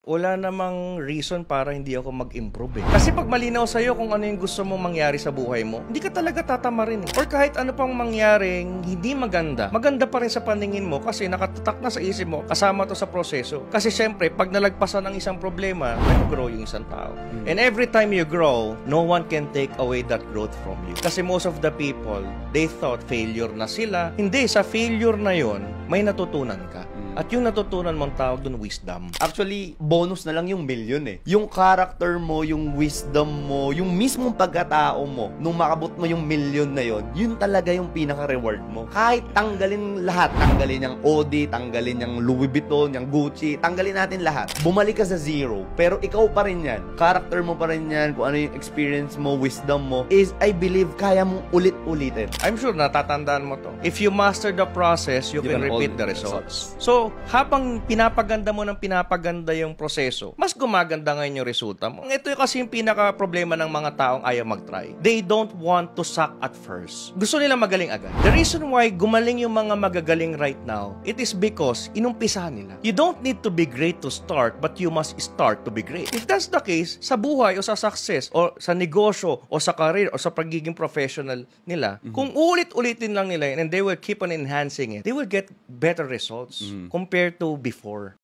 wala namang reason para hindi ako mag-improve eh. Kasi pag malinaw sa'yo kung ano yung gusto mong mangyari sa buhay mo, hindi ka talaga tatamarin eh. Or kahit ano pang mangyaring hindi maganda, maganda pa rin sa paningin mo kasi nakatatak na sa isip mo, kasama to sa proseso. Kasi syempre, pag nalagpasan ng isang problema, nag-grow yung isang tao. And every time you grow, no one can take away that growth from you. Kasi most of the people, they thought failure na sila. Hindi, sa failure na yon may natutunan ka. At yung natutunan mong tawag dun, wisdom. Actually, bonus na lang yung million eh. Yung character mo, yung wisdom mo, yung mismong pagkatao mo, nung makabot mo yung million na yon, yun talaga yung pinaka-reward mo. Kahit tanggalin lahat, tanggalin yung Audi, tanggalin yung Louis Vuitton, yung Gucci, tanggalin natin lahat. Bumalik ka sa zero, pero ikaw pa rin yan. Character mo pa rin yan, kung ano yung experience mo, wisdom mo, is, I believe, kaya mong ulit-ulitin. I'm sure natatandaan mo to. If you master the process, you can repeat the results. So, habang pinapaganda mo ng pinapaganda yung proseso, mas gumaganda ngayon yung resulta mo. Ito yung kasi yung pinaka-problema ng mga taong ayaw mag-try. They don't want to suck at first. Gusto nila magaling agad. The reason why gumaling yung mga magagaling right now, it is because inumpisahan nila. You don't need to be great to start, but you must start to be great. If that's the case, sa buhay o sa success, o sa negosyo, o sa career, o sa pagiging professional nila, kung ulit-ulitin lang nila yun, and they will keep on enhancing it, they will get better results compared to before.